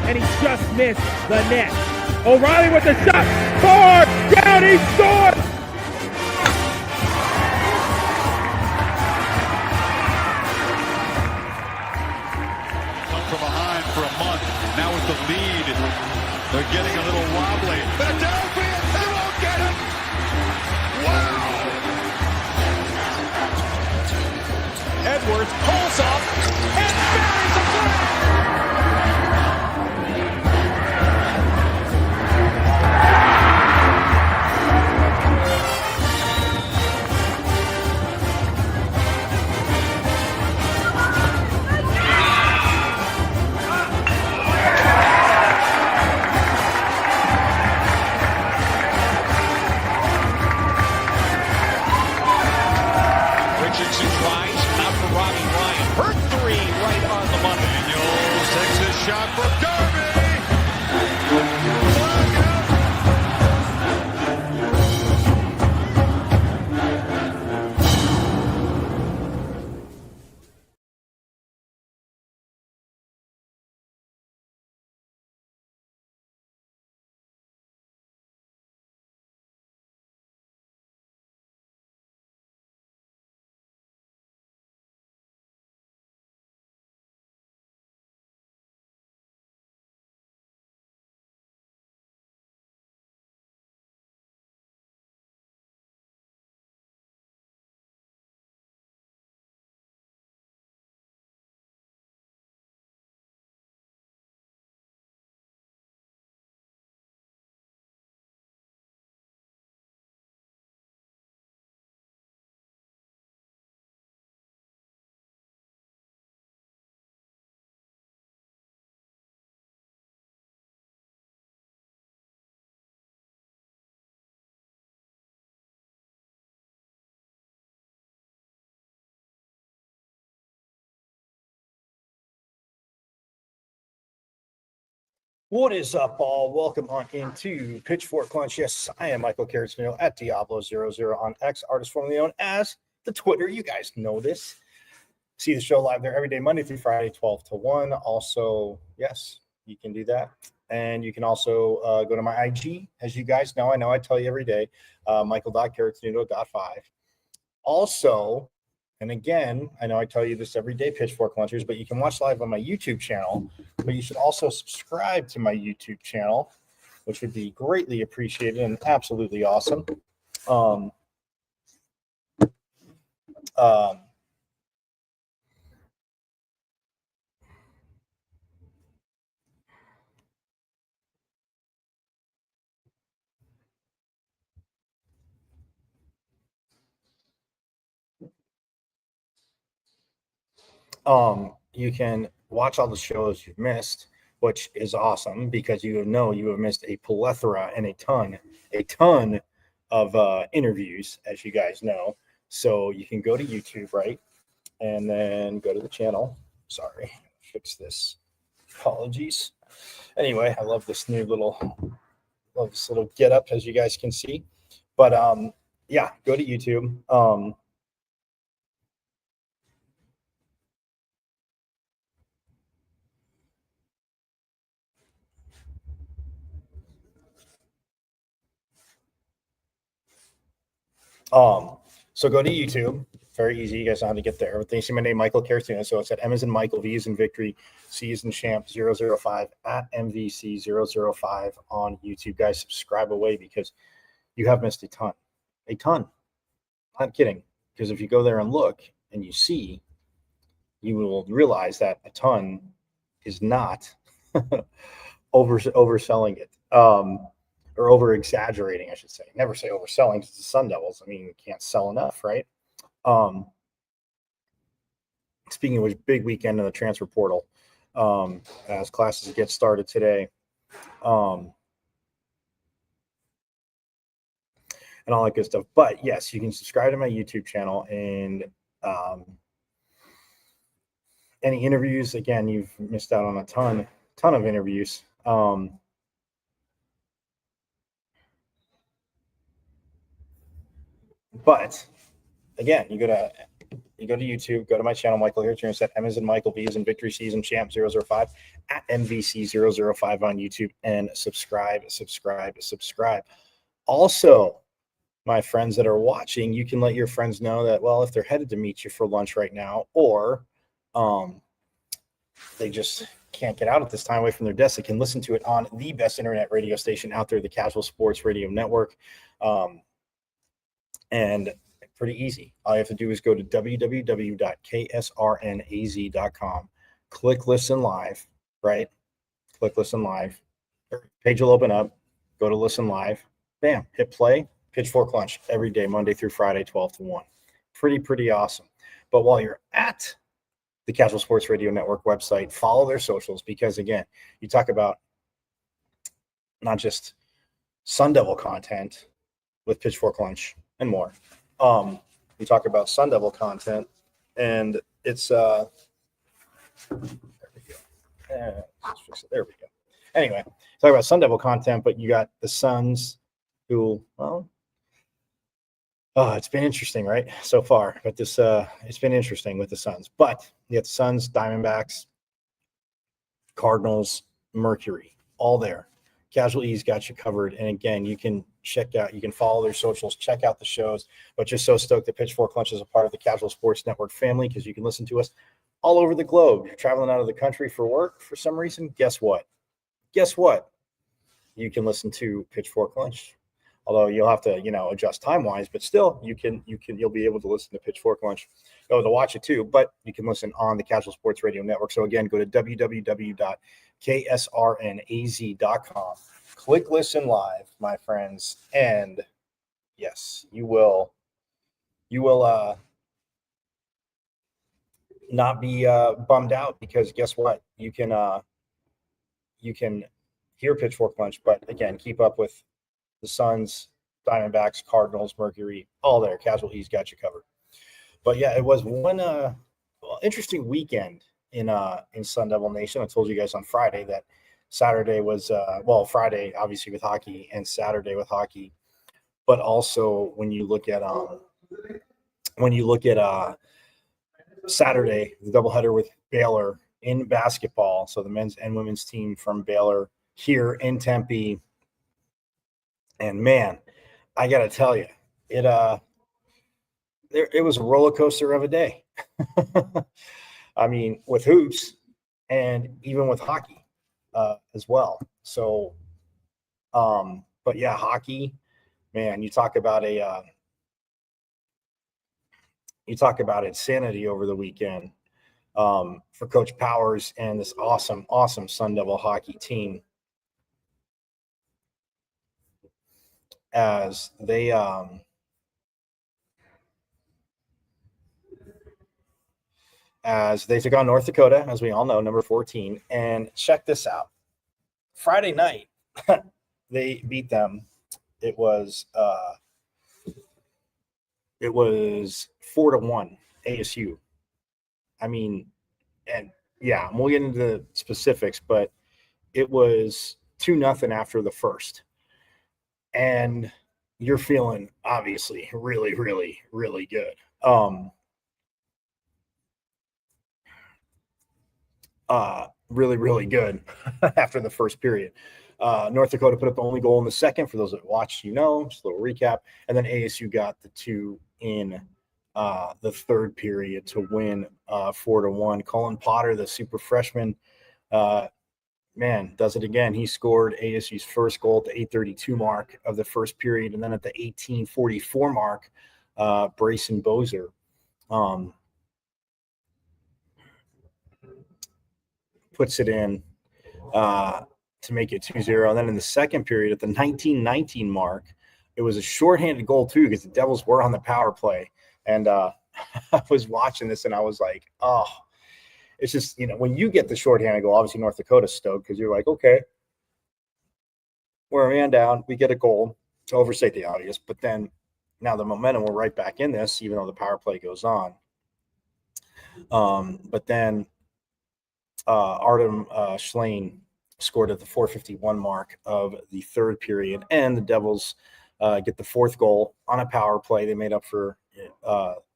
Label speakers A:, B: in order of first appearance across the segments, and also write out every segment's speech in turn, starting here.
A: And he just missed the net. O'Reilly with the shot. Far down, he scored!
B: Come from behind for a month. Now with the lead, they're getting a little wobbly. Philadelphia, they won't get it! Wow! Edwards pulls off and buries the flag! Shot for Derby!
C: What is up, all? Welcome on into Pitchfork Lunch. Yes, I am Michael Carrasino at Diablo00 on X, artist formerly known as the Twitter. You guys know this. See the show live there every day, Monday through Friday, 12 to 1. Also, yes, you can do that. And you can also go to my IG, as you guys know. I know I tell you every day, Michael.Carrasino.5. Also, and again, I know I tell you this every day, Pitchfork Lunchers, but you can watch live on my YouTube channel. But you should also subscribe to my YouTube channel, which would be greatly appreciated and absolutely awesome. You can watch all the shows you've missed, which is awesome because you know you have missed a plethora and a ton of interviews, as you guys know. So you can go to YouTube, right? And then go to the channel. Sorry, fix this. Apologies. Anyway, I love this little get up, as you guys can see. But yeah, go to YouTube. So go to YouTube. Very easy. You guys know how to get there. But you see my name, Michael Carstuna. So it's at M as in Michael, V as in Victory, C as in Champ 005 at MVC 005 on YouTube. Guys, subscribe away because you have missed a ton. A ton. Not kidding. Because if you go there and look and you see, you will realize that a ton is not overselling it. Or over exaggerating, I should say. Never say overselling because it's the Sun Devils. I mean, you can't sell enough, right? Speaking of which, big weekend in the transfer portal as classes get started today. And all that good stuff. But yes, you can subscribe to my YouTube channel and any interviews. Again, you've missed out on a ton of interviews. But again, you go to YouTube, go to my channel, Michael here. You're set M as in Michael, V as in Victory, C as in Champ 005 at MVC 005 on YouTube and subscribe. Also, my friends that are watching, you can let your friends know that, well, if they're headed to meet you for lunch right now, or they just can't get out at this time away from their desk, they can listen to it on the best internet radio station out there, the Casual Sports Radio Network. And pretty easy. All you have to do is go to www.ksrnaz.com. Click listen live, right? Click listen live. Page will open up. Go to listen live. Bam, hit play. Pitchfork Lunch every day, Monday through Friday, 12 to 1. Pretty awesome. But while you're at the Casual Sports Radio Network website, follow their socials because, again, you talk about not just Sun Devil content with Pitchfork Lunch and more. We talk about Sun Devil content, and it's there we go. Let's fix it. There we go. Anyway, talk about Sun Devil content, but you got the Suns who, well, it's been interesting, right? So far, but this it's been interesting with the Suns. But you got the Suns, Diamondbacks, Cardinals, Mercury, all there. Casual E's got you covered. And again, you can follow their socials, check out the shows. But just so stoked that Pitchfork Lunch is a part of the Casual Sports Network family because you can listen to us all over the globe. You're traveling out of the country for work for some reason. Guess what? You can listen to Pitchfork Lunch. Although you'll have to, adjust time-wise, but still you'll be able to listen to Pitchfork Lunch. You'll be able to watch it too, but you can listen on the Casual Sports Radio Network. So again, go to www.ksrnaz.com. Click listen live, my friends, and yes, you will not be bummed out because guess what? You can hear Pitchfork Lunch, but again, keep up with the Suns, Diamondbacks, Cardinals, Mercury, all there. Casual E's got you covered. But yeah, it was one interesting weekend in Sun Devil Nation. I told you guys on Friday that Saturday was Friday obviously with hockey and Saturday with hockey, but also when you look at Saturday, the doubleheader with Baylor in basketball. So the men's and women's team from Baylor here in Tempe. And man, I got to tell you, it was a roller coaster of a day. I mean, with hoops and even with hockey as well. So, but yeah, hockey, man, you talk about insanity over the weekend for Coach Powers and this awesome Sun Devil hockey team. As they took on North Dakota, as we all know, number 14. And check this out. Friday night, they beat them. It was 4-1 ASU. I mean, and yeah, we'll get into the specifics, but it was 2-0 after the first. And you're feeling obviously really, really, really good. Really, really good after the first period. North Dakota put up the only goal in the second. For those that watched, just a little recap. And then ASU got the 2 in the third period to win 4-1. Colin Potter, the super freshman, does it again. He scored ASU's first goal at the 8:32 mark of the first period, and then at the 18:44 mark, Brayson Bozer puts it in to make it 2-0. And then in the second period, at the 19:19 mark, it was a shorthanded goal too, because the Devils were on the power play. And I was watching this and I was like, oh, it's just, when you get the shorthanded goal, obviously North Dakota's stoked because you're like, okay, we're a man down. We get a goal to overstate the obvious. But then now the momentum, we're right back in this, even though the power play goes on. But then Artem Schlein scored at the 4:51 mark of the third period, and the Devils get the fourth goal on a power play. They made up for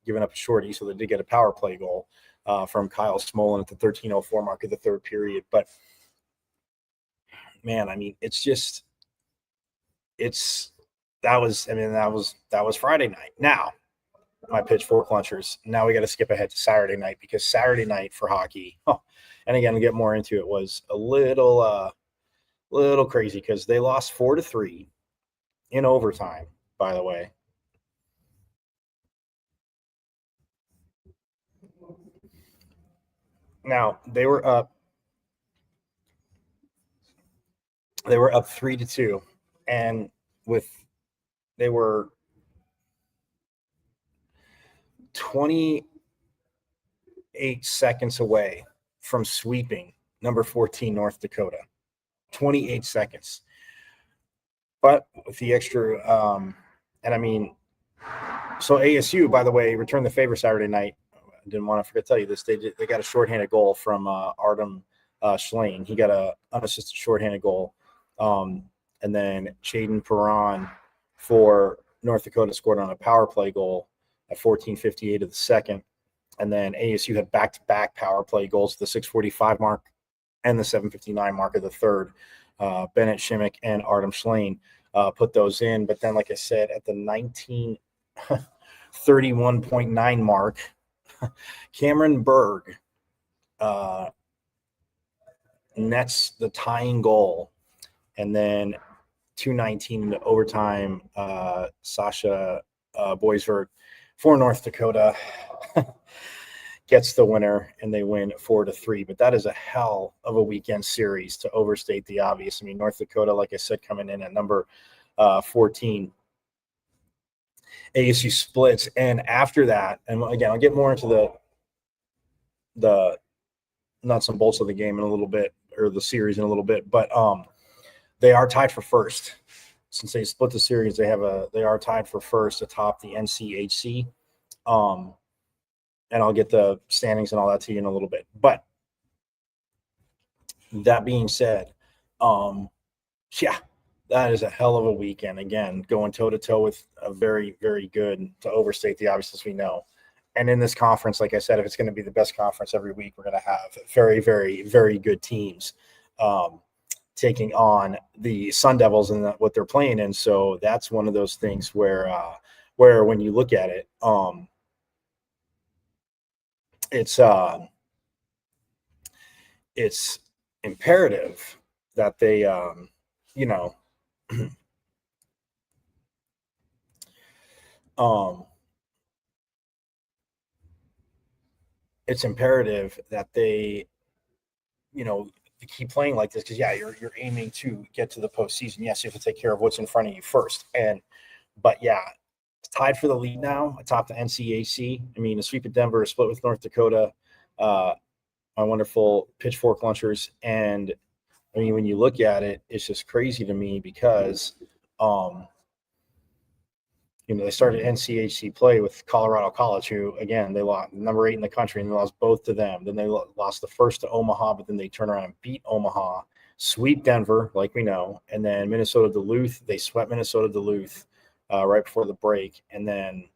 C: giving up a shorty, so they did get a power play goal from Kyle Smolin at the 13:04 mark of the third period. But man, I mean, that was Friday night. Now, my pitchfork lunchers. Now we got to skip ahead to Saturday night, because Saturday night for hockey, and again, we'll get more into it, was a little crazy because they lost 4-3 in overtime, by the way. Now, they were up 3-2, and they were 28 seconds away from sweeping number 14 North Dakota. 28 seconds. But with the extra, so ASU, by the way, returned the favor Saturday night. I didn't want to forget to tell you this. They got a shorthanded goal from Artem Schlein. He got an unassisted shorthanded goal. And then Chaden Perron for North Dakota scored on a power play goal at 14:58 of the second. And then ASU had back-to-back power play goals at the 6:45 mark and the 7:59 mark of the third. Bennett Shimmick and Artem Schlein put those in. But then, like I said, at the 19:31.9 mark, Cameron Berg nets the tying goal. And then 2:19 into overtime, Sasha Boisvert for North Dakota gets the winner, and they win 4-3. But that is a hell of a weekend series, to overstate the obvious. I mean, North Dakota, like I said, coming in at number 14. ASU splits, and after that, and again, I'll get more into the nuts and bolts of the game in a little bit, or the series in a little bit, but they are tied for first. Since they split the series, they are tied for first atop the NCHC. And I'll get the standings and all that to you in a little bit. But that being said, that is a hell of a weekend. Again, going toe-to-toe with a very, very good, to overstate the obvious, as we know. And in this conference, like I said, if it's going to be the best conference every week, we're going to have very, very, very good teams taking on the Sun Devils and what they're playing in. So that's one of those things where when you look at it, it's imperative that they it's imperative that they keep playing like this, because you're aiming to get to the postseason. Yes, you have to take care of what's in front of you first, but it's tied for the lead now atop the NCAC. I mean, a sweep of Denver, a split with North Dakota, my wonderful pitchfork lunchers. And I mean, when you look at it, it's just crazy to me because, they started NCHC play with Colorado College, who, again, they lost number 8 in the country, and they lost both to them. Then they lost the first to Omaha, but then they turn around and beat Omaha, sweep Denver, like we know, and then Minnesota Duluth. They swept Minnesota Duluth right before the break, and then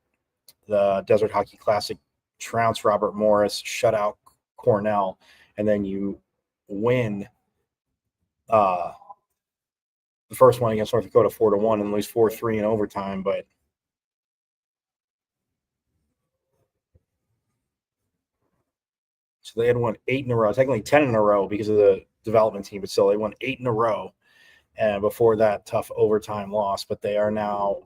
C: the Desert Hockey Classic trounced Robert Morris, shut out Cornell, and then you win the first one against North Dakota 4-1 and lose 4-3 in overtime, but so they had won 8 in a row, technically 10 in a row because of the development team, but still they won 8 in a row. And before that tough overtime loss, but they are now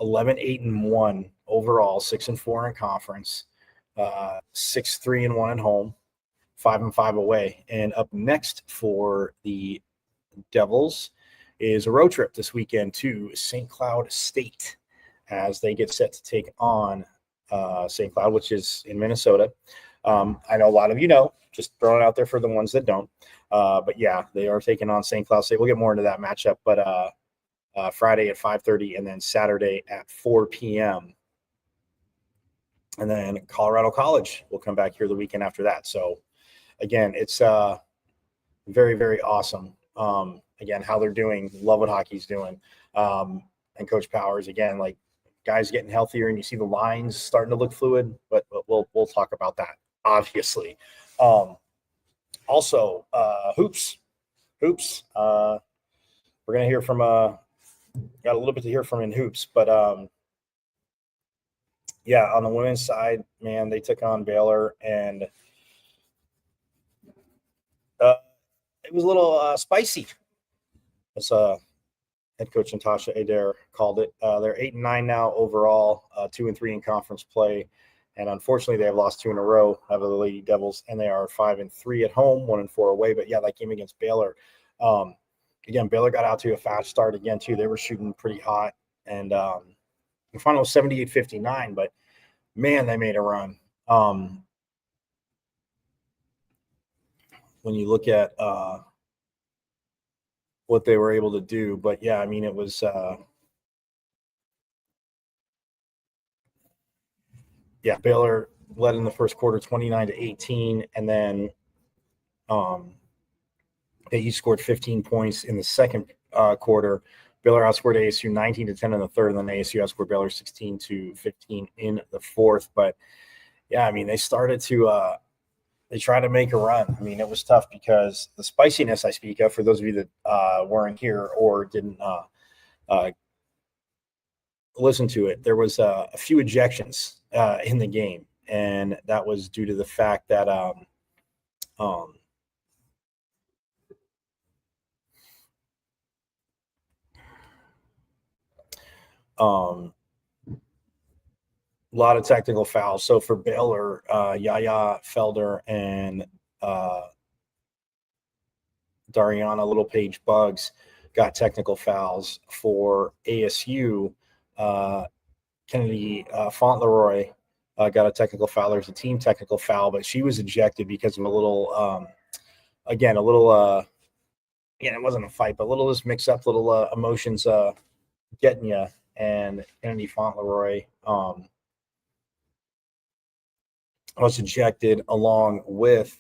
C: 11-8-1 overall, 6-4 in conference, 6-3-1 at home, 5-5 away. And up next for the Devils is a road trip this weekend to St. Cloud State as they get set to take on St. Cloud, which is in Minnesota. I know a lot of you know, just throwing it out there for the ones that don't. But yeah, they are taking on St. Cloud State. We'll get more into that matchup, but Friday at 5:30 and then Saturday at 4 p.m. And then Colorado College will come back here the weekend after that. So again, it's very, very awesome. Again, how they're doing, love what hockey's doing. And Coach Powers, again, like guys getting healthier and you see the lines starting to look fluid, but we'll talk about that, obviously. Also, hoops. We're going to hear from, got a little bit to hear from in hoops, but yeah, on the women's side, man, they took on Baylor and it was a little spicy. As head coach Natasha Adair called it. They're 8-9 now overall, 2-3 in conference play. And unfortunately, they have lost 2 in a row out of the Lady Devils, and they are 5-3 at home, 1-4 away. But yeah, that game against Baylor. Again, Baylor got out to a fast start again, too. They were shooting pretty hot. And the final was 78-59, but man, they made a run. When you look at what they were able to do. But yeah, I mean, it was Baylor led in the first quarter 29-18, and then they scored 15 points in the second quarter. Baylor outscored ASU 19-10 in the third, and then ASU outscored Baylor 16-15 in the fourth. But yeah, I mean, they started to they tried to make a run. I mean, it was tough because the spiciness I speak of, for those of you that weren't here or didn't listen to it, there was a few ejections in the game, and that was due to the fact that a lot of technical fouls. So for Baylor, Yaya Felder and Dariana Littlepage Buggs got technical fouls. For ASU, Kennedy Fauntleroy got a technical foul. There's a team technical foul, but she was ejected because of a little, again, it wasn't a fight, but a little just mix up, little emotions getting you. And Kennedy Fauntleroy was ejected along with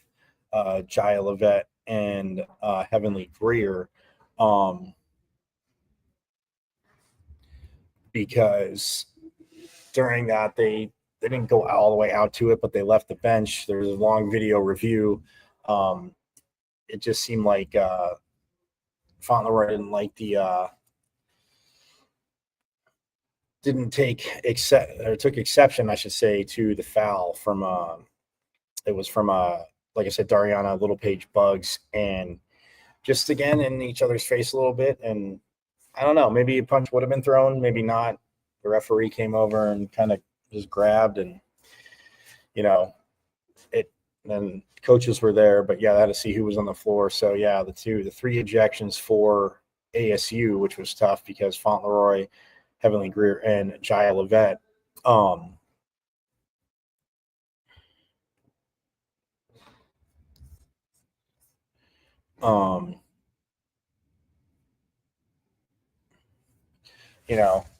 C: Jaya Levette and Heavenly Greer because during that they didn't go all the way out to it, but they left the bench. There was a long video review. It just seemed like Fauntleroy didn't like took exception, I should say, to the foul from it was from like I said, Dariana Littlepage Buggs, and just again in each other's face a little bit. And I don't know, maybe a punch would have been thrown, maybe not. The referee came over and kind of just grabbed, and then coaches were there, but yeah, they had to see who was on the floor. So yeah, the 3 ejections for ASU, which was tough because Fauntleroy, Heavenly Greer, and Jaya Levette.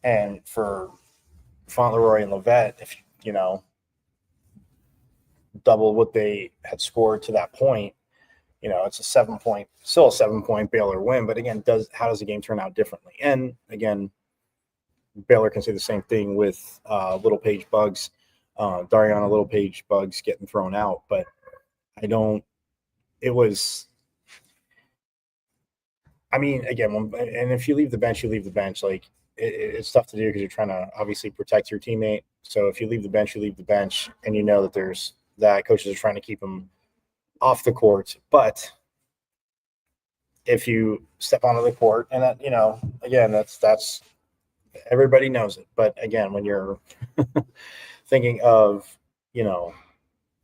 C: And for Fauntleroy and Levette, if double what they had scored to that point, it's still a 7-point Baylor win. But again, how does the game turn out differently? And again, Baylor can say the same thing with Littlepage Buggs, Dariana Littlepage Buggs getting thrown out. But it was I mean, again, and if you leave the bench, you leave the bench. Like it's tough to do because you're trying to obviously protect your teammate. So if you leave the bench, you leave the bench, and you know that there's that coaches are trying to keep them off the court. But if you step onto the court, and that, you know, again, that's everybody knows it. But again, when you're thinking of, you know,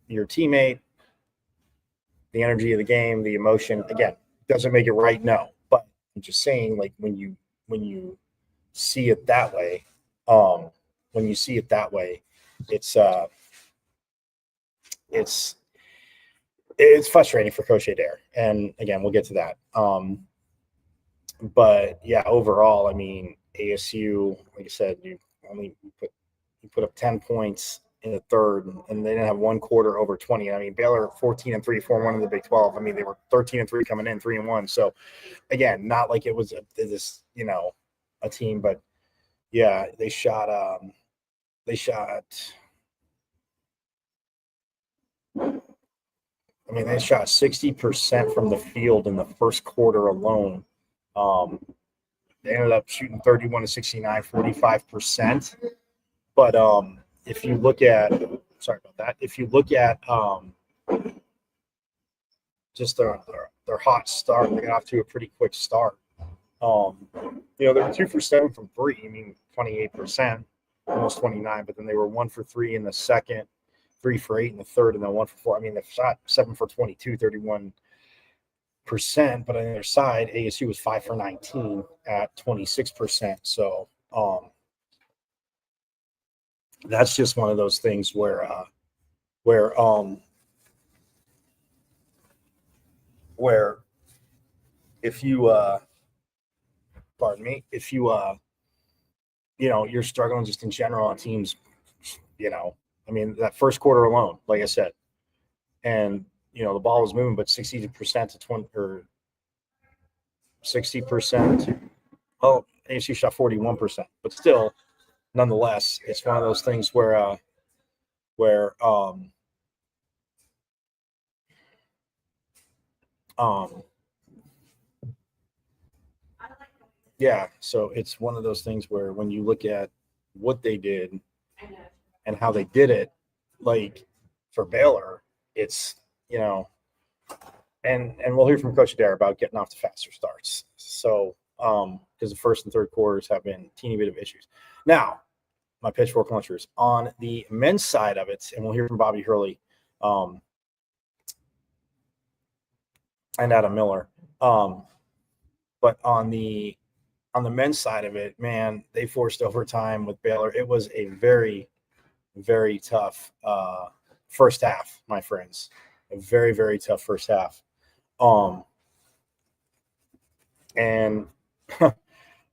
C: your teammate, the energy of the game, the emotion, again, doesn't make it right. No, but I'm just saying, like when you see it that way, when you see it that way, it's frustrating for Coach Adair. And again, we'll get to that. But yeah, overall, I mean, ASU, like I said, you put up 10 points in the third, and they didn't have one quarter over 20. I mean, Baylor 14-3, 4-1 in the Big 12. I mean, they were 13-3 coming in, 3-1. So again, not like it was this, you know, a team, but yeah, they shot 60% from the field in the first quarter alone. They ended up shooting 31-69, 45%. But if you look at, sorry about that, if you look at just their hot start, they got off to a pretty quick start. You know, they were 2 for 7 from 3. I mean, 28%, almost 29. But then they were 1 for 3 in the second, 3 for 8 in the third, and then 1 for 4. I mean, they shot 7 for 22, 31%. But on the other side, ASU was 5 for 19 at 26%. So that's just one of those things where if you pardon me, if you you know, you're struggling just in general on teams, you know, I mean, that first quarter alone, like I said, and you know, the ball was moving, but 60% to 20 or 60%. Oh, ASU shot 41%, but still, nonetheless, it's one of those things where yeah, so it's one of those things where when you look at what they did and how they did it, like for Baylor, it's, you know, and we'll hear from Coach Adair about getting off to faster starts. So because the first and third quarters have been teeny bit of issues. Now, my pitchfork lunchers on the men's side of it, and we'll hear from Bobby Hurley and Adam Miller. But on the men's side of it, man, they forced overtime with Baylor. It was a very, very tough first half, my friends. A very, very tough first half. And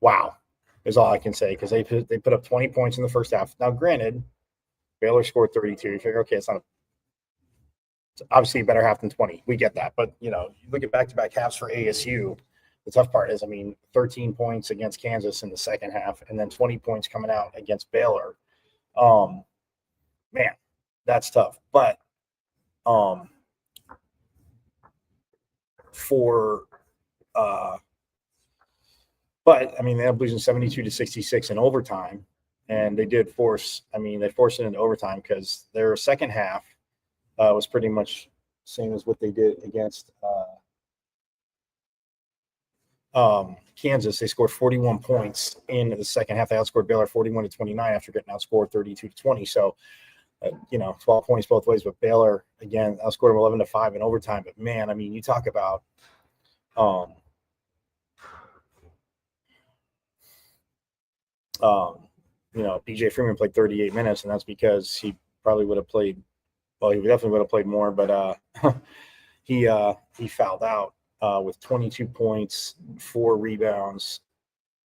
C: wow, is all I can say, because they put up 20 points in the first half. Now, granted, Baylor scored 32. You figure, okay, it's obviously a better half than 20. We get that. But, you know, you look at back-to-back halves for ASU, the tough part is, I mean, 13 points against Kansas in the second half, and then 20 points coming out against Baylor. Man, that's tough. But but I mean, they ended up losing 72-66 in overtime, and they did force. I mean, they forced it into overtime because their second half was pretty much same as what they did against Kansas. They scored 41 points in the second half. They outscored Baylor 41-29 after getting outscored 32-20. So, you know, 12 points both ways. But Baylor, again, outscored them 11-5 in overtime. But man, I mean, you talk about you know, DJ Freeman played 38 minutes, and that's because he probably would have played. Well, he definitely would have played more, but he fouled out with 22 points, 4 rebounds,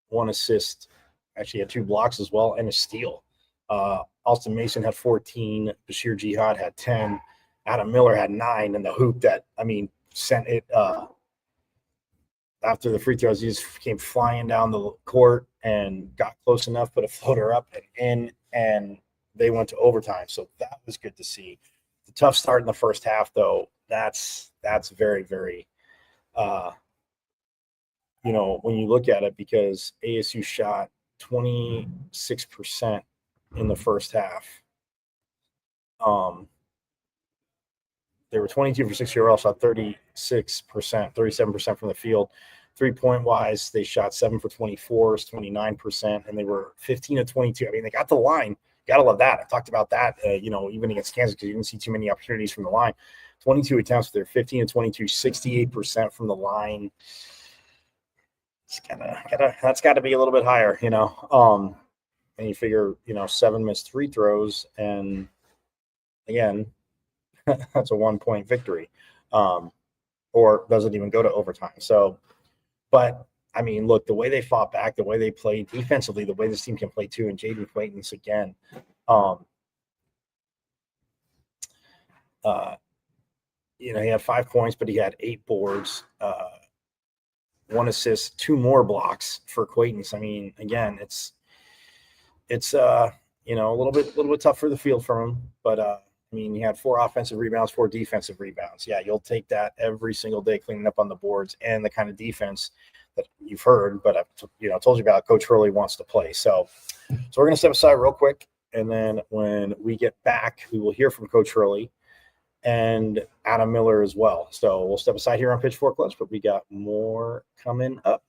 C: 1 assist. Actually, had 2 blocks as well, and a steal. Austin Mason had 14. Bashir Jihad had 10. Adam Miller had 9, and the hoop that, I mean, sent it after the free throws. He just came flying down the court and got close enough, put a floater up and in, and they went to overtime. So that was good to see. The tough start in the first half, though, that's very, very when you look at it, because ASU shot 26% in the first half. They were 22 for 60 overall, shot 36%, 37% from the field. 3-point wise, they shot 7 for 24, 29%, and they were 15 of 22. I mean, they got the line. Gotta love that. I talked about that, even against Kansas, because you didn't see too many opportunities from the line. 22 attempts, they're 15 of 22, 68% from the line. That's got to be a little bit higher, And you figure, 7 missed free throws, and again, that's a 1-point victory, or doesn't even go to overtime. So, but I mean, look, the way they fought back, the way they played defensively, the way this team can play too, and Jaden Clayton's again, he had 5 points, but he had 8 boards, 1 assist, 2 more blocks for Quaintance. I mean, again, it's a little bit tough for the field from him, but he had 4 offensive rebounds, 4 defensive rebounds. Yeah, you'll take that every single day, cleaning up on the boards and the kind of defense that you've heard. But I've told you about. Coach Hurley wants to play, so we're gonna step aside real quick, and then when we get back, we will hear from Coach Hurley and Adam Miller as well. So we'll step aside here on Pitchfork Lunch, but we got more coming up.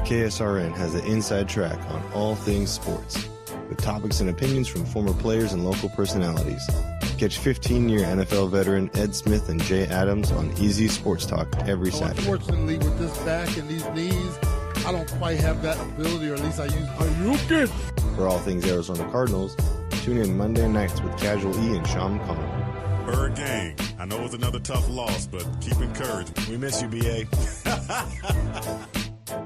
D: KSRN has the inside track on all things sports, with topics and opinions from former players and local personalities. Catch 15-year NFL veteran Ed Smith and Jay Adams on Easy Sports Talk every Saturday.
E: Unfortunately, with this back and these knees, I don't quite have that ability, or at least I use.
A: Are you good?
D: For all things Arizona Cardinals, tune in Monday nights with Casual E and Sean Conn.
F: Bird Gang, I know it's another tough loss, but keep encouraged. We miss you, BA.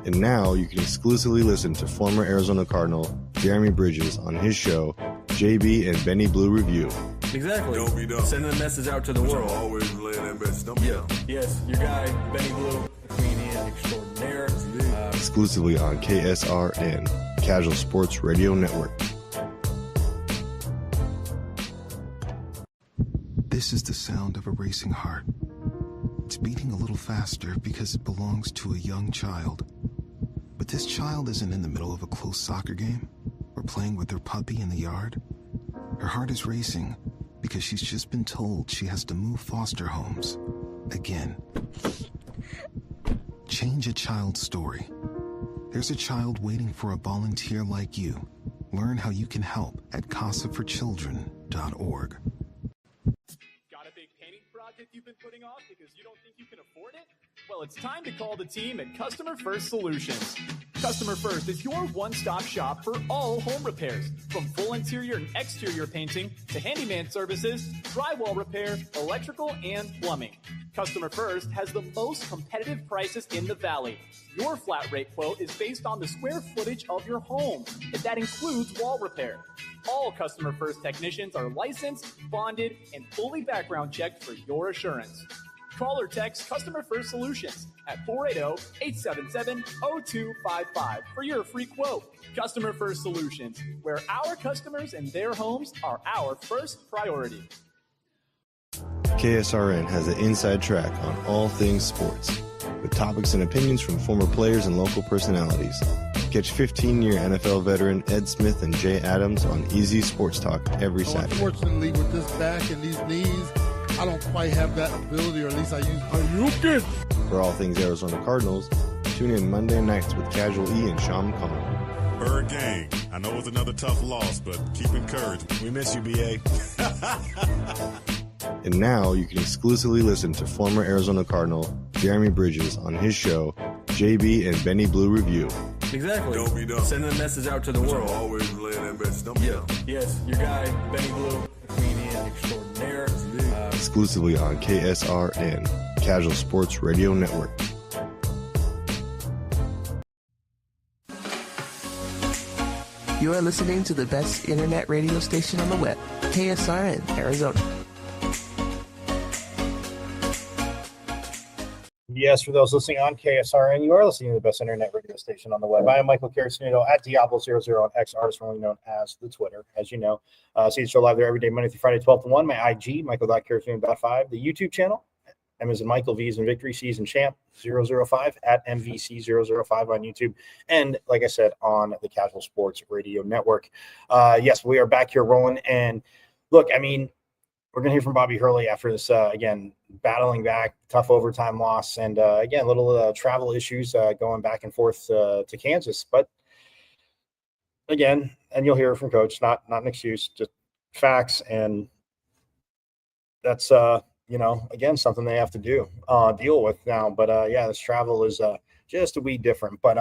D: And now you can exclusively listen to former Arizona Cardinal Jeremy Bridges on his show, JB and Benny Blue Review.
G: Exactly.
F: Don't be dumb.
G: Sending the message out to the world.
F: Always relay that message. Don't be dumb.
G: Yes, your guy, Benny Blue, comedian extraordinaire.
D: Exclusively on KSRN, Casual Sports Radio Network.
H: This is the sound of a racing heart. It's beating a little faster because it belongs to a young child. But this child isn't in the middle of a close soccer game or playing with her puppy in the yard. Her heart is racing because she's just been told she has to move foster homes again. Change a child's story. There's a child waiting for a volunteer like you. Learn how you can help at casaforchildren.org.
I: Got a big painting project you've been putting off because you don't think you can afford it? Well, it's time to call the team at Customer First Solutions. Customer First is your one-stop shop for all home repairs, from full interior and exterior painting to handyman services, drywall repair, electrical, and plumbing. Customer First has the most competitive prices in the Valley. Your flat rate quote is based on the square footage of your home, and that includes wall repair. All Customer First technicians are licensed, bonded, and fully background checked for your assurance. Call or text Customer First Solutions at 480-877-0255 for your free quote. Customer First Solutions, where our customers and their homes are our first priority.
D: KSRN has an inside track on all things sports, with topics and opinions from former players and local personalities. Catch 15-year NFL veteran Ed Smith and Jay Adams on Easy Sports Talk every Saturday.
E: Unfortunately, with this back and these knees, I don't quite have that ability, or at least I use.
A: Are you kidding?
D: For all things Arizona Cardinals, tune in Monday nights with Casual E and Sean Conn.
F: Bird gang. I know it's another tough loss, but keep encouraged. We miss you, BA.
D: And now you can exclusively listen to former Arizona Cardinal Jeremy Bridges on his show, JB and Benny Blue Review.
G: Exactly.
F: Don't be dumb.
G: Sending the message out to the world.
F: Always relay that message. Don't be dumb.
G: Yes, your guy, Benny Blue, comedian extraordinaire.
D: Exclusively on KSRN, Casual Sports Radio Network.
J: You are listening to the best internet radio station on the web, KSRN, Arizona.
C: Yes, for those listening on KSRN, you are listening to the best internet radio station on the web. I am Michael Carrasino at Diablo00 on X, artist formerly known as the Twitter, as you know. See the show live there every day, Monday through Friday, 12 to 1. My IG, Michael.Carrasino.5. The YouTube channel, M as in Michael, V as in Victory, C as in Champ, 005 at MVC005 on YouTube. And like I said, on the Casual Sports Radio Network. Yes, we are back here rolling. And look, I mean, we're going to hear from Bobby Hurley after this, again, battling back, tough overtime loss, and, again, little travel issues going back and forth to Kansas. But, again, and you'll hear from Coach, not an excuse, just facts, and that's, again, something they have to deal with now. But, yeah, this travel is just a wee different. But,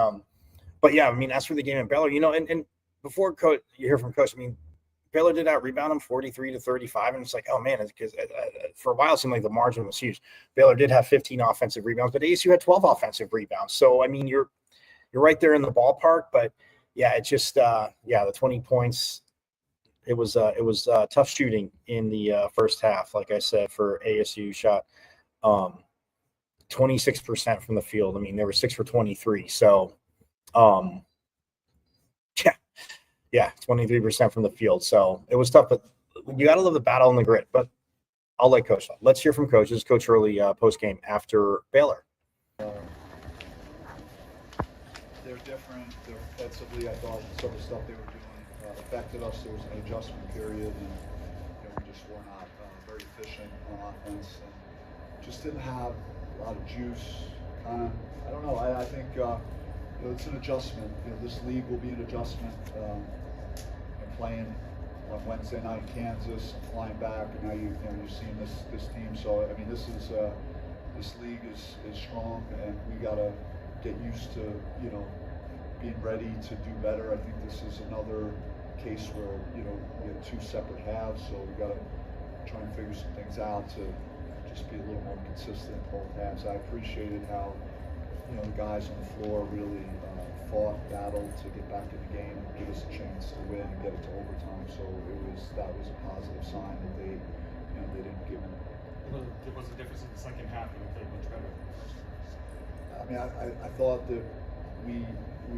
C: yeah, I mean, as for the game in Baylor, and before Coach, you hear from Coach, I mean, Baylor did out-rebound them 43-35, and it's like, oh, man, it's because for a while it seemed like the margin was huge. Baylor did have 15 offensive rebounds, but ASU had 12 offensive rebounds. So, I mean, you're right there in the ballpark, but, yeah, it's just, the 20 points, it was tough shooting in the first half, like I said, for ASU. Shot 26% from the field. I mean, they were 6 for 23. So, yeah, 23% from the field. So it was tough, but you got to love the battle and the grit. But I'll let Coach talk. Let's hear from Coach. This is Coach Hurley post-game after Baylor.
K: They're different. Defensively, I thought some of the stuff they were doing affected us. There was an adjustment period, and we just were not very efficient on offense. And just didn't have a lot of juice. I don't know. I think it's an adjustment. This league will be an adjustment. Playing on Wednesday night in Kansas, flying back, and now you're seeing this team. So I mean, this league is strong, and we gotta get used to being ready to do better. I think this is another case where we have two separate halves, so we gotta try and figure some things out to just be a little more consistent both halves. I appreciated how the guys on the floor really fought battle to get back in the game and give us a chance to win and get it to overtime. So that was a positive sign that they didn't give them.
G: What's the difference in the second half when we played much better?
K: I mean, I thought that we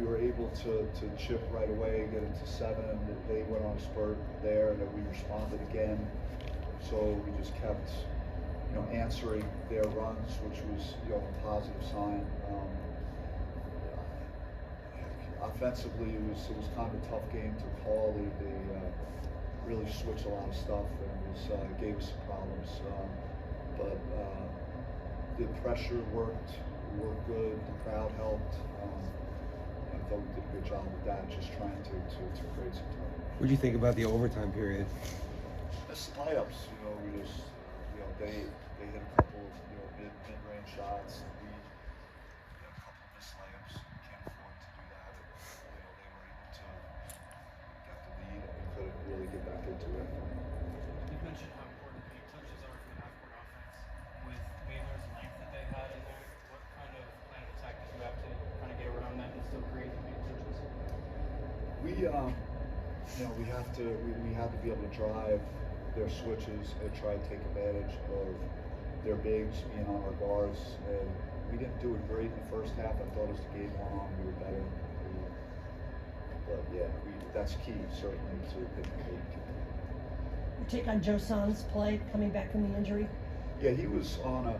K: were able to chip right away, get into 7. They went on a spurt there, and then we responded again. So we just kept, answering their runs, which was, a positive sign. Offensively, it was kind of a tough game to call. They really switched a lot of stuff, and gave us some problems. But the pressure worked good. The crowd helped. I thought we did a good job with that, just trying to create some time.
L: What do you think about the overtime period?
K: Missed layups, we just, they hit a couple, mid-range shots. We had a couple missed layups. We can't afford to do that. They were able to get the lead, and we couldn't really get back into it.
M: You've mentioned how important paint touches are for the half-court offense. With Baylor's length that they had in there, what kind of plan of attack did you have to kind of get around that and still create the paint touches?
K: We had to be able to drive their switches and try to take advantage of their bigs being on our guards. And we didn't do it great in the first half. I thought as the game went on, we were better. But yeah, that's key, certainly, to hitting the paint.
N: Your take on Joe Son's play coming back from the injury?
K: Yeah, he was on a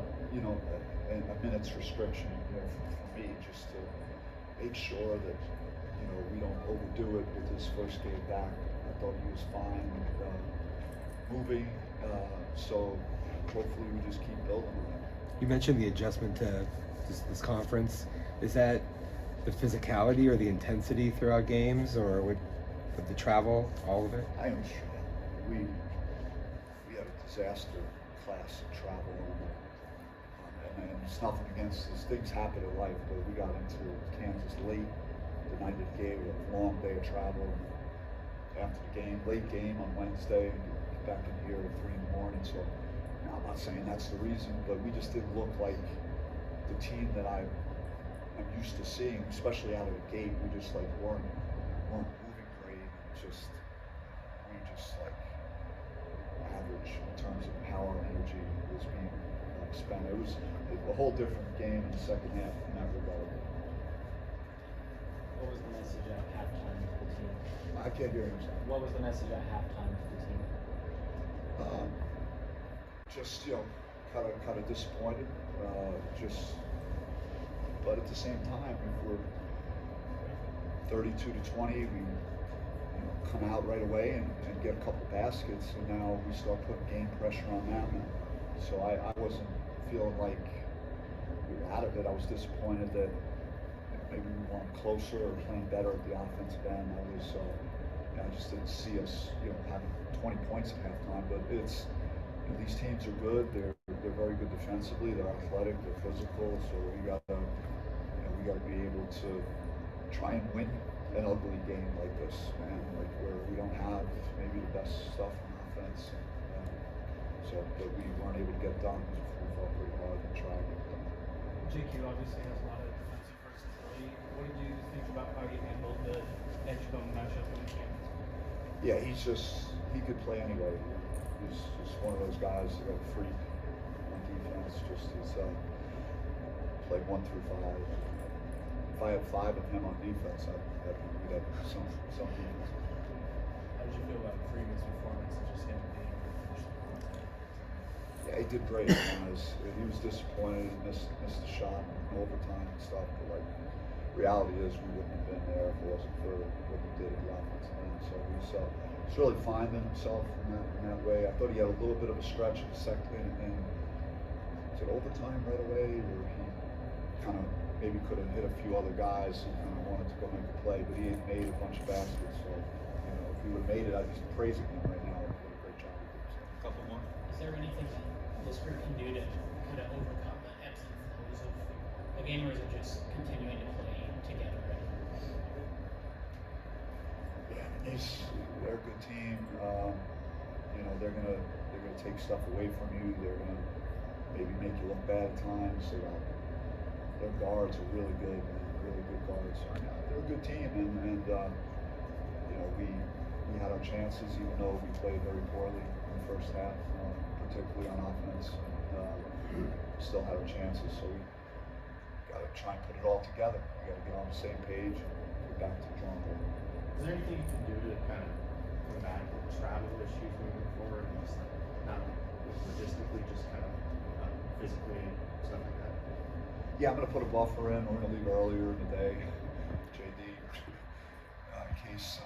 K: minutes restriction, for me, just to make sure that, we don't overdo it with his first game back. I thought he was fine moving, so hopefully we just keep building on that.
L: You mentioned the adjustment to this conference. Is that the physicality or the intensity throughout games, or with the travel, all of it?
K: I am sure we had a disaster class of travel and it's nothing against us. Things happen in life, but we got into Kansas late the night of the game, a long day of travel. After the game, late game on Wednesday, and get back in here at 3 in the morning. So I'm not saying that's the reason, but we just didn't look like the team that I'm used to seeing, especially out of the gate. We just weren't moving great. We just average in terms of how our energy was being spent. It was a whole different game in the second half in that regard.
M: What was the message at halftime to the team?
K: I can't hear him.
M: What was the message at halftime to the team?
K: Just kind of disappointed. But at the same time, if we're 32-20, we come out right away and get a couple baskets, and now we start putting game pressure on them. So I wasn't feeling like we were out of it. I was disappointed that maybe we weren't closer or playing better at the offensive end. I just didn't see us, having 20 points at halftime. But it's, these teams are good. They're very good defensively. They're athletic. They're physical. So we gotta be able to try and win an ugly game like this, and where we don't have maybe the best stuff on offense. But we weren't able to get done because we fought pretty hard and tried to get done.
M: JQ obviously has a lot of defensive versatility. What did you think about how he handled the Edgecombe matchup in the game?
K: Yeah, he could play anyway. He's just one of those guys that got a freak on defense. He's played 1 through 5. If I had 5 of him on defense, we'd have some defense.
G: How did you feel about Freeman's performance and just him being able to finish the quarter?
K: Yeah, he did great. He was disappointed, missed the shot in overtime and stuff. But reality is, we wouldn't have been there if it wasn't for what he did at the offensive end. So he's really finding himself in that way. I thought he had a little bit of a stretch in the second, and was it overtime right away, where he kind of maybe could have hit a few other guys who kind of wanted to go make a play, but he had made a bunch of baskets. So if he would have made it, I'd be praising him right now. He did a great job with it. So.
G: A couple more.
M: Is there anything that this group can do to kind of overcome the ebbs and flows of the game, or is it just continuing to play together?
K: Yeah, they're a good team. They're gonna take stuff away from you. They're gonna maybe make you look bad at times. Their guards are really good. really good guards. They're a good team, and you know, we had our chances, even though we played very poorly in the first half, particularly on offense. And, still had our chances, so we got to try and put it all together. We got to get on the same page and get back to the drawing board.
G: Is there anything you can do to kind of combat the travel issues moving forward, and just like not logistically, just kind of physically and stuff like that?
K: Yeah, I'm going to put a buffer in. We're going to leave earlier in the day, JD, in case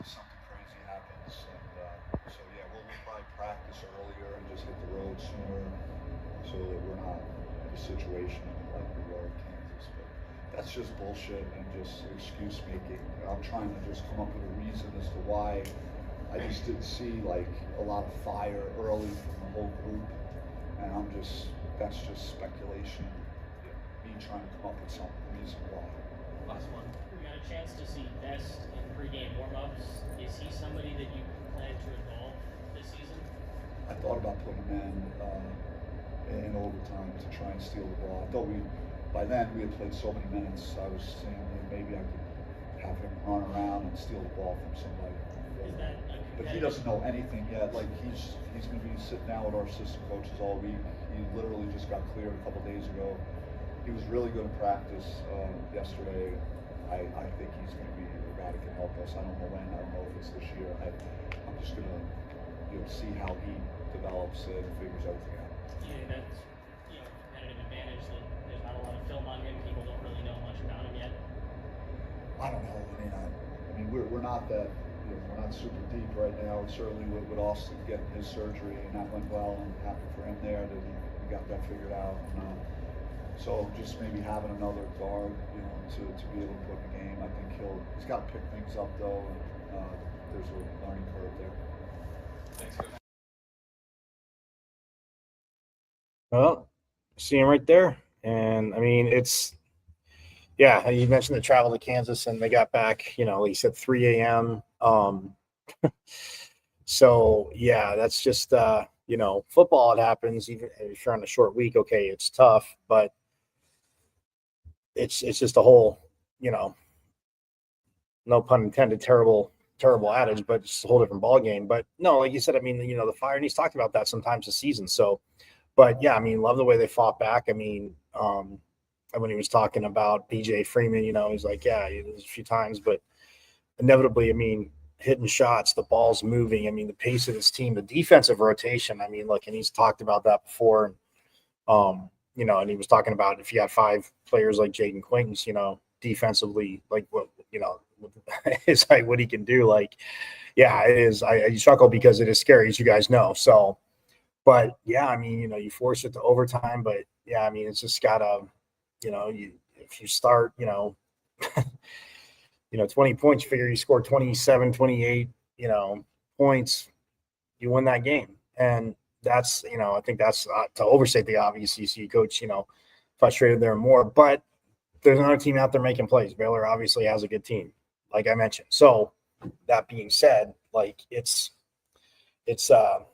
K: something crazy happens. And so yeah, we'll probably practice earlier and just hit the road sooner, so that we're not in a situation like we were in Kansas. But that's just bullshit and just excuse making. I'm trying to just come up with a reason as to why I just didn't see like a lot of fire early from the whole group, and that's just speculation. Me trying to come up with some reason why.
O: Last one. We got a chance to see Best in pregame warm-ups. Is he somebody that you plan to involve this season?
K: I thought about putting him in overtime to try and steal the ball. I thought by then we had played so many minutes. I was saying that maybe I could have him run around and steal the ball from somebody. But he doesn't know anything yet. Like he's going to be sitting down with our assistant coaches all week. He literally just got cleared a couple days ago. He was really good in practice yesterday. I think he's going to be a guy that can help us. I don't know when. I don't know if it's this year. I'm just going to see how he develops and figures everything out.
O: Yeah, that's competitive advantage that there's not a lot of film on him. People don't really know much about him yet.
K: I don't know. I mean, we're not that. We're not super deep right now. Certainly with Austin getting his surgery, and that went well. I'm happy for him there that he got that figured out. And, so just maybe having another guard, to be able to put in the game. I think he's got to pick things up though, and there's a learning curve there.
G: Thanks, Coach.
C: Well, see him right there. And I mean, yeah, you mentioned the travel to Kansas and they got back, he said 3 a.m. So yeah, that's just, football, it happens. Even if you're on a short week, okay, it's tough, but it's just a whole, no pun intended, terrible adage, but it's a whole different ball game. But no, like you said, I mean, the fire, and he's talked about that sometimes this season. So, but yeah, I mean, love the way they fought back. I mean, when he was talking about BJ Freeman, he's like, yeah, there's a few times, but inevitably, I mean, hitting shots, the ball's moving. I mean, the pace of this team, the defensive rotation. I mean, look, and he's talked about that before. And he was talking about if you had 5 players like Jaden Quaintance, defensively, like what, it's like what he can do. Like, yeah, it is. I struggle because it is scary, as you guys know. So, but yeah, I mean, you force it to overtime, but yeah, I mean, it's just gotta, if you start, 20 points, you figure you score 27, 28, points, you win that game. And that's, I think that's to overstate the obvious. You see coach, frustrated there more, but there's another team out there making plays. Baylor obviously has a good team, like I mentioned. So that being said, like it's there's a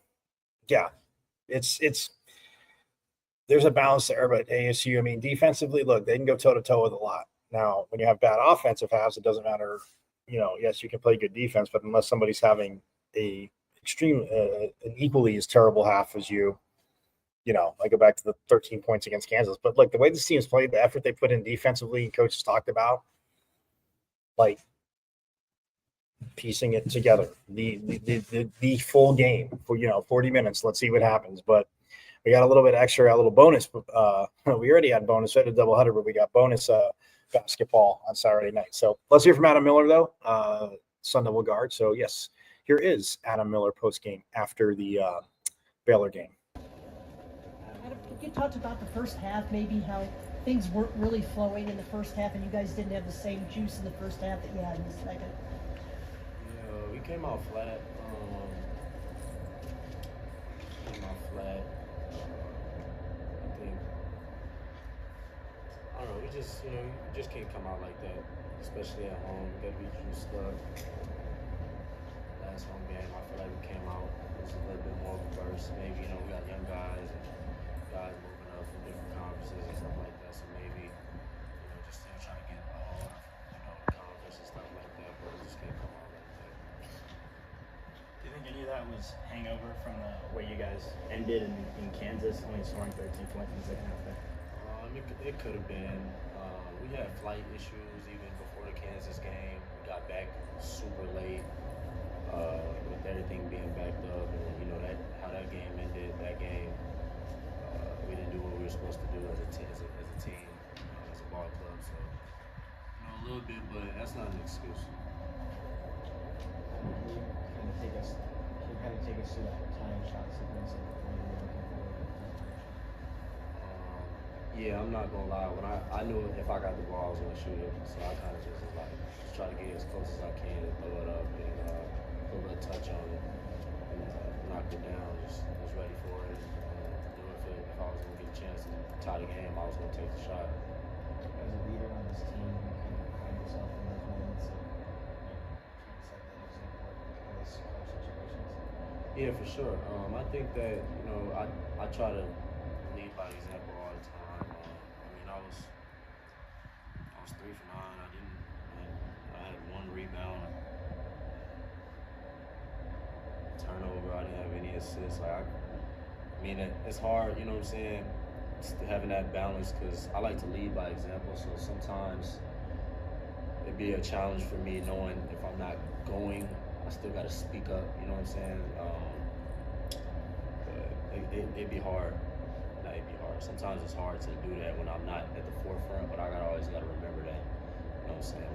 C: balance there, but ASU, I mean, defensively, look, they can go toe to toe with a lot. Now, when you have bad offensive halves, it doesn't matter. Yes, you can play good defense, but unless somebody's having an equally as terrible half as you, I go back to the 13 points against Kansas. But look, the way this team's played, the effort they put in defensively, coaches talked about, like piecing it together, the full game for 40 minutes. Let's see what happens. But we got a little bit extra, a little bonus. We already had bonus. We had a doubleheader, but we got bonus basketball on Saturday night. So let's hear from Adam Miller, though, Sun Devil guard. So, yes, here is Adam Miller post-game after the Baylor game.
N: Adam, you talked about the first half, maybe how things weren't really flowing in the first half, and you guys didn't have the same juice in the first half that you had in the second.
G: Yeah, we came out flat. I don't know, we just can't come out like that, especially at home. We gotta be juiced up. Last home game, I feel like we came out, it was a little bit more of a burst. Maybe, we got young guys and guys moving up from different conferences and stuff like that. So maybe, just still trying to get
P: think any of that was hangover from the way you guys ended in Kansas, only scoring 13 points in the second half there?
Q: It could have been. We had flight issues even before the Kansas game. We got back super late with everything being backed up, and you know how that game ended. That game, we didn't do what we were supposed to do as a team, as a ball club. So, you know, a little bit, but that's not an excuse.
R: Can you kind of take us through that time shot sequence and what you were looking for?
Q: Yeah, I'm not gonna lie. When I knew if I got the ball, I was gonna shoot it. So I kind of just was like, just try to get as close as I can and throw it up and put a little touch on it and knock it down. Just was ready for it. Knew if I was gonna get a chance to tie the game, I was gonna take the shot.
R: As a leader on this team, you kind of find yourself in those moments of trying to set that example in those situations.
Q: Yeah, for sure. I think that I try to lead by example all the time. I was 3 for 9. I had 1 rebound, turnover. I didn't have any assists. It's hard. You know what I'm saying? Having that balance, because I like to lead by example. So sometimes it'd be a challenge for me knowing if I'm not going, I still got to speak up. You know what I'm saying? But it'd be hard. It'd be hard. Sometimes it's hard to do that when I'm not at the forefront, but I always got to remember that. You know what I'm saying?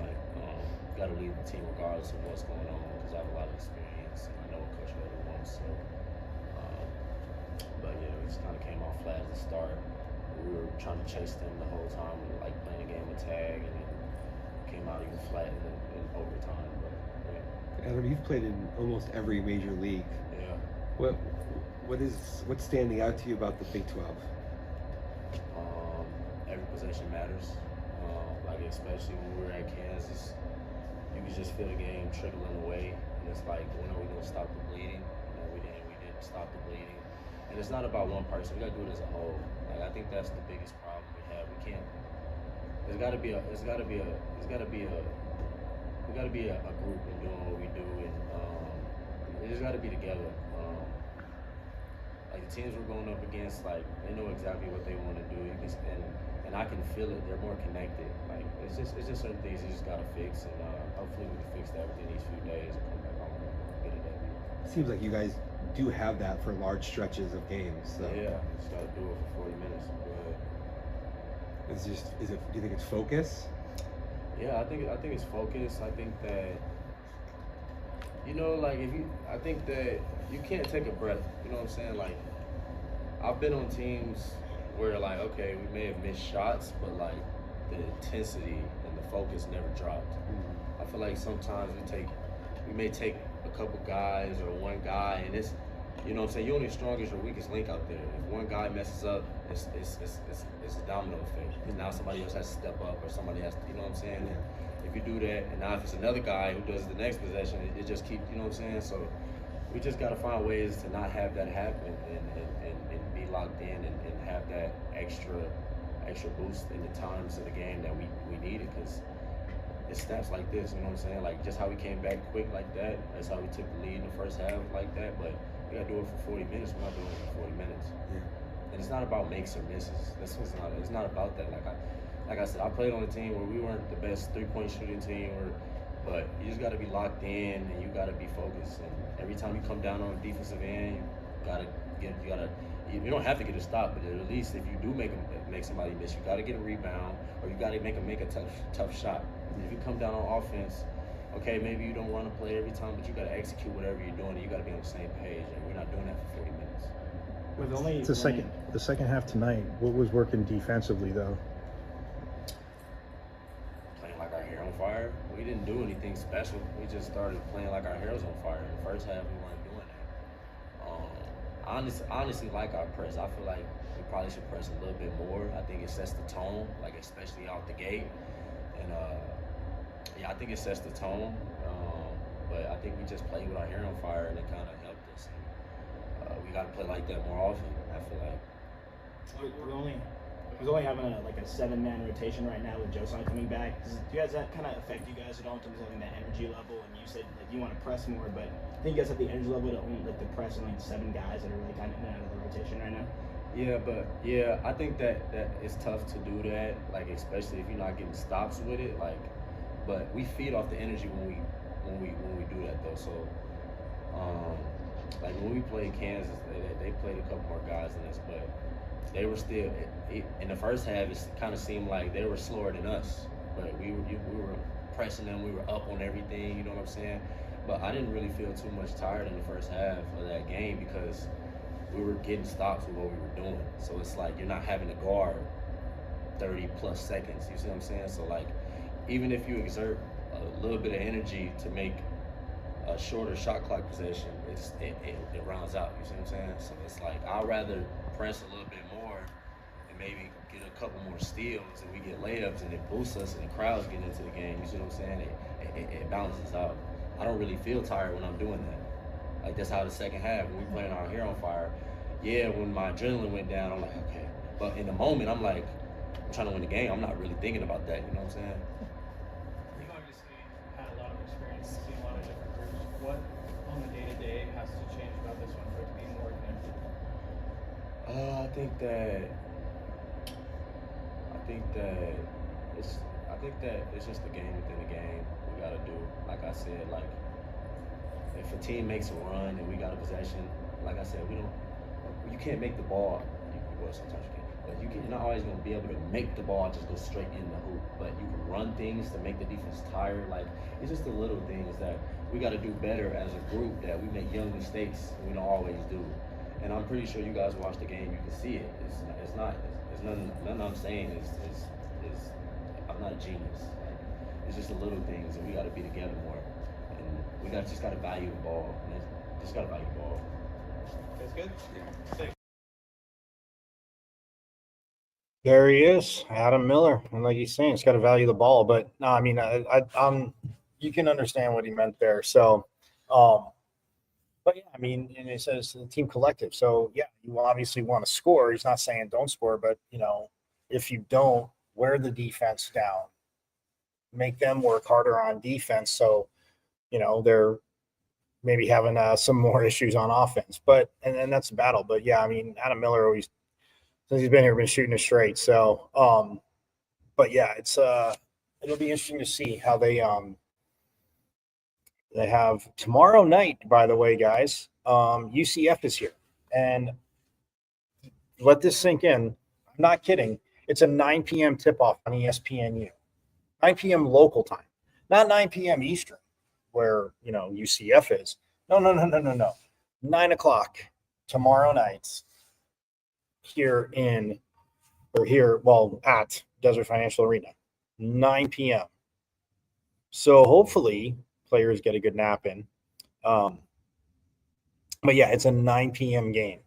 Q: Got to lead the team regardless of what's going on, because I have a lot of experience and I know what Coach really wants. So, but yeah, we just kind of came off flat at the start. We were trying to chase them the whole time, and playing a game of tag, and then came out even flat in overtime. But yeah.
L: Adam, you've played in almost every major league.
Q: Yeah.
L: What's standing out to you about the Big 12?
Q: Every possession matters. Especially when we were at Kansas, you could just feel the game trickling away, and it's like, when are we gonna stop the bleeding? We didn't stop the bleeding, and it's not about one person. We gotta do it as a whole. I think that's the biggest problem we have. We can't. We gotta be a group in doing what we do, and we just gotta be together. The teams we're going up against, they know exactly what they want to do, and I can feel it. They're more connected. It's just certain things you just gotta fix, and hopefully we can fix that within these few days and come back home and get a W.
L: It seems like you guys do have that for large stretches of games. So.
Q: Yeah, just gotta do it for 40 minutes. Go ahead.
L: Do you think it's focus?
Q: Yeah, I think it's focus. I think that I think that you can't take a breath. You know what I'm saying? I've been on teams where okay, we may have missed shots, but the intensity and the focus never dropped. I feel like sometimes we may take a couple guys or one guy, and it's, you know what I'm saying, you're only as strong as your weakest link out there. If one guy messes up, it's a domino effect. Because now somebody else has to step up, or somebody has to, you know what I'm saying? And if you do that, and now if it's another guy who does the next possession, it just keeps, you know what I'm saying? So we just got to find ways to not have that happen and be locked in and have that extra boost in the times of the game that we needed, because it's snaps like this, you know what I'm saying? Just how we came back quick like that, that's how we took the lead in the first half like that, but we gotta do it for 40 minutes. We're not doing it for 40 minutes.
L: Yeah.
Q: And it's not about makes or misses. It's not about that. Like I said, I played on a team where we weren't the best 3-point shooting team, but you just gotta be locked in and you gotta be focused. And every time you come down on the defensive end, you don't have to get a stop, but at least if you do make somebody miss, you gotta get a rebound, or you gotta make a tough shot. And if you come down on offense, okay, maybe you don't run a play every time, but you gotta execute whatever you're doing, and you gotta be on the same page. And we're not doing that for 40 minutes.
S: With the second half tonight, what was working defensively though?
Q: Playing like our hair on fire. We didn't do anything special. We just started playing like our hair was on fire. In the first half, we weren't doing that. Honestly, like our press. I feel like we probably should press a little bit more. I think it sets the tone, especially out the gate. And I think it sets the tone. But I think we just played with our hair on fire, and it kind of helped us. And, we got to play like that more often, I feel like.
P: We only Who's only having a 7-man rotation right now with Josan coming back. Do you guys that kind of affect you guys at all in terms of having that energy level? And you said you want to press more, but I think you guys have the energy level to only to press only 7 guys that are really kind of in and out of the rotation right now.
Q: Yeah, I think that it's tough to do that, like especially if you're not getting stops with it. But we feed off the energy when we do that though. So, like when we played Kansas, they played a couple more guys than us, but they were still in the first half. It kind of seemed like they were slower than us, but we were pressing them. We were up on everything. You know what I'm saying? But I didn't really feel too much tired in the first half of that game because we were getting stops with what we were doing. So it's like you're not having to guard 30 plus seconds. You see what I'm saying? So like, even if you exert a little bit of energy to make a shorter shot clock possession, it rounds out. You see what I'm saying? So it's like I'd rather press a little bit more and maybe get a couple more steals and we get layups and it boosts us and the crowd's getting into the game. You see what I'm saying? It balances out. I don't really feel tired when I'm doing that. Like that's how the second half, when we playing our hair on fire, yeah, when my adrenaline went down, I'm like, okay. But in the moment, I'm like, I'm trying to win the game. I'm not really thinking about that, you know what I'm saying?
M: You've obviously had a lot of experience, seen a lot of different groups. What on the day-to-day has to change about this one for it to be more connected?
Q: I think that it's just the game within the game. We gotta do, like I said, like if a team makes a run and we got a possession, like I said, you can't make the ball. Well, sometimes you can, but you're not always gonna be able to make the ball just go straight in the hoop. But you can run things to make the defense tired. Like it's just the little things that we got to do better as a group. That we make young mistakes we don't always do. And I'm pretty sure you guys watch the game, you can see it. It's nothing I'm saying is I'm not a genius. It's just the little things, and we got to be together more. And we just got to value the ball. And just got to value the ball.
M: That's good. Yeah.
C: There he is, Adam Miller, and like he's saying, it's got to value the ball. But no, I mean, you can understand what he meant there. So, but yeah, I mean, and it says the team collective. So yeah, you obviously want to score. He's not saying don't score, but if you don't, wear the defense down, make them work harder on defense. So, they're maybe having some more issues on offense. But and that's a battle. But yeah, I mean, Adam Miller always, since he's been here, been shooting it straight. So, but yeah, it's it'll be interesting to see how they have tomorrow night. By the way, guys, UCF is here, and let this sink in. I'm not kidding. It's a 9 p.m. tip-off on ESPNU, 9 p.m. local time, not 9 p.m. Eastern, where UCF is. No. 9 o'clock tomorrow night. At Desert Financial Arena, 9 p.m. So hopefully players get a good nap in. But yeah, it's a 9 p.m. game.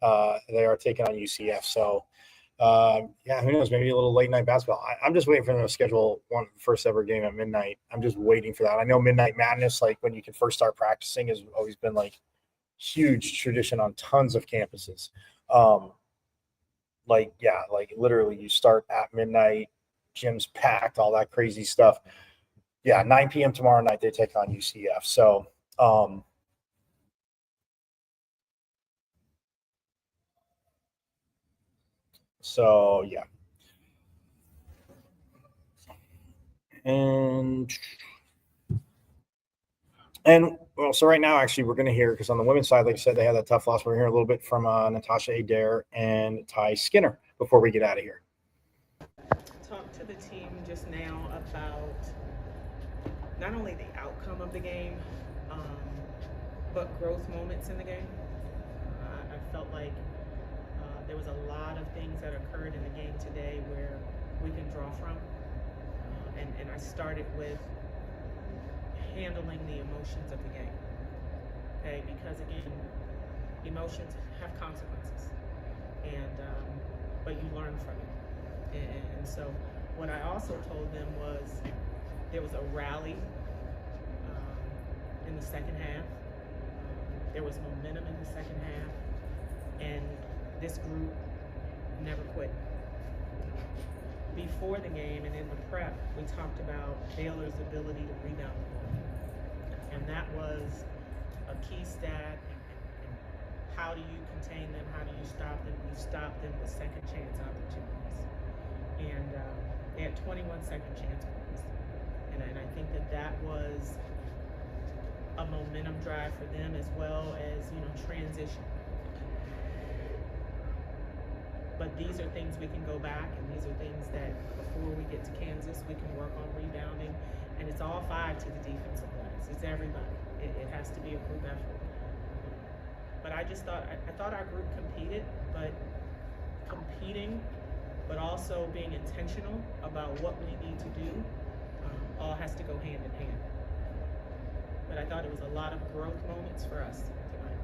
C: They are taking on UCF. So yeah, who knows? Maybe a little late night basketball. I'm just waiting for them to schedule one first ever game at midnight. I'm just waiting for that. I know Midnight Madness, like when you can first start practicing, has always been like huge tradition on tons of campuses. Like literally you start at midnight, gym's packed, all that crazy stuff. Yeah, 9 p.m. tomorrow night, they take on UCF. So, yeah. And well, so right now, actually, we're going to hear, because on the women's side, like I said, they had that tough loss. We're hearing a little bit from Natasha Adair and Ty Skinner before we get out of here.
T: Talk to the team just now about not only the outcome of the game, but growth moments in the game. I felt like there was a lot of things that occurred in the game today where we can draw from. And I started with handling the emotions of the game. Okay, because again, emotions have consequences, and but you learn from it. And so, what I also told them was there was a rally in the second half. There was momentum in the second half, and this group never quit. before the game and in the prep, we talked about Baylor's ability to rebound the ball. And that was a key stat. And how do you contain them? How do you stop them? You stop them with second chance opportunities. And they had 21 second chance points. And I think that was a momentum drive for them, as well as, transition. But these are things we can go back, and these are things that before we get to Kansas, we can work on rebounding. And it's all five to the defensive guys. It's everybody. It has to be a group effort. But I just thought, I thought our group competed, but competing, but also being intentional about what we need to do, all has to go hand in hand. But I thought it was a lot of growth moments for us tonight.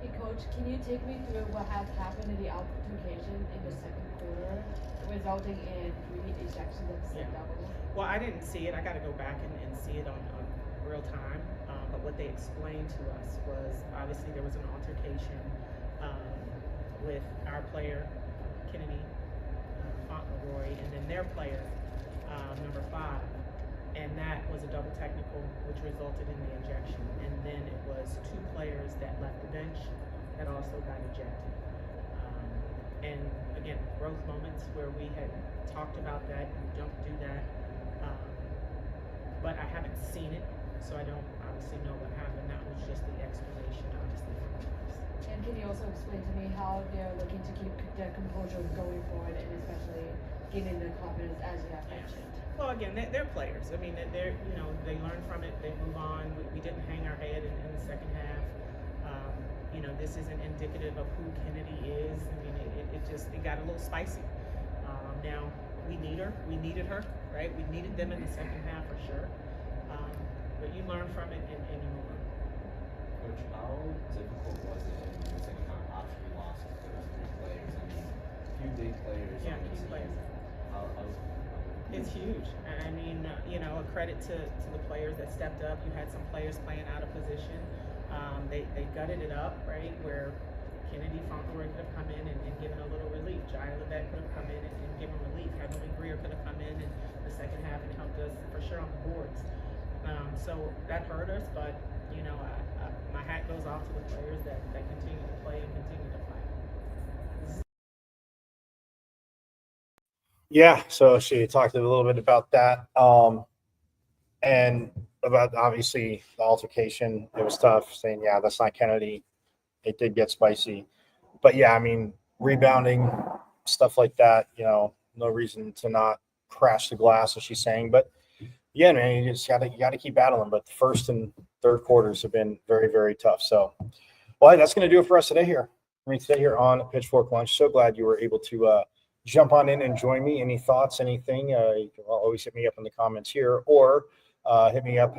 U: Hey, Coach, can you take me through what has happened in the altercation in the second quarter, resulting in 3 ejections at the same level?
T: Well, I didn't see it. I got to go back and see it on real time. But what they explained to us was, obviously there was an altercation with our player, Kennedy Fauntleroy, and then their player, number 5. And that was a double technical, which resulted in the ejection. And then it was 2 players that left the bench that also got ejected. And again, growth moments where we had talked about that, you don't do that. But I haven't seen it, so I don't obviously know what happened. That was just the explanation, obviously, from the press.
U: And can you also explain to me how they're looking to keep their composure going forward, and especially gaining the confidence, as you have mentioned?
T: Well, again, they're players. I mean, they learn from it, they move on. We didn't hang our head in the second half. This isn't indicative of who Kennedy is. I mean, it got a little spicy. Now, we needed her, right? We needed them in the second half for sure. But you learn from it and you move on.
R: Coach, how difficult was it in the second half after we lost those 3 players? I mean, few big players on the team.
T: Players.
R: It's
T: huge. I mean, a credit to the players that stepped up. You had some players playing out of position. They gutted it up, right, where Kennedy Fauntleroy could have come in and given a little relief. Jai Levesque could have come in and given relief. Heavenly Greer could have come in the second half and helped us for sure on the boards. So that hurt us, but, my hat goes off to the players that continue to play and continue to fight.
C: Yeah, so she talked a little bit about that, and about obviously the altercation. It was tough, saying, yeah, that's not Kennedy. It did get spicy. But, yeah, I mean, rebounding, stuff like that, no reason to not crash the glass, as she's saying. But, yeah, man, you just got to keep battling. But the first and third quarters have been very, very tough. So, well, that's going to do it for us today here. Today here on Pitchfork Lunch. So glad you were able to jump on in and join me. Any thoughts, anything, you can always hit me up in the comments here, or hit me up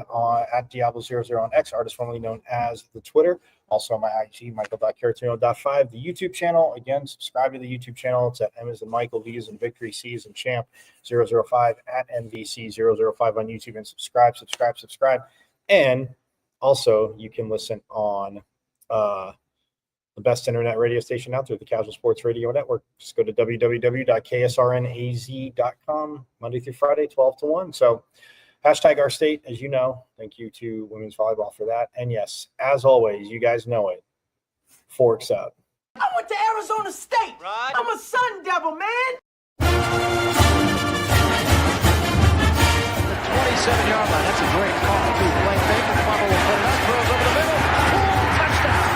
C: at Diablo00 on X, artist formerly known as the Twitter. Also on my IG, Michael.Caratino.5, the YouTube channel. Again, subscribe to the YouTube channel. It's at M as in Michael, V as in Victory, C as in Champ 005 at MVC005 on YouTube, and subscribe. And also you can listen on the best internet radio station out there, the Casual Sports Radio Network. Just go to www.ksrnaz.com Monday through Friday, 12 to 1. So hashtag our state, as you know. Thank you to women's volleyball for that. And yes, as always, you guys know it. Forks up.
V: I went to Arizona State. Right. I'm a Sun Devil, man.
W: The 27-yard line. That's a great call. Blake Baker, Bubba will put it up, throws over the middle. Touchdown.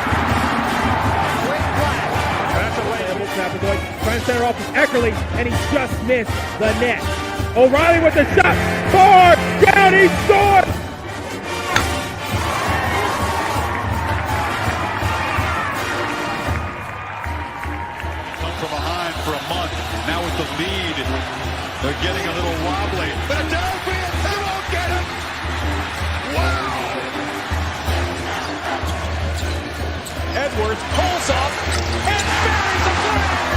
W: Great flag.
A: That's away. Trying to center off with Eckerly, and he just missed the net. O'Reilly with the shot. Far down, he scored.
B: Come from behind for a month. Now with the lead, they're getting a little wobbly. Philadelphia, they won't get it. Wow.
W: Edwards pulls up and buries the flag.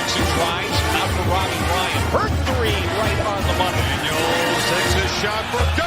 E: E96 drives out for Robbie Ryan. Her three right on the money.
B: Daniels takes his shot for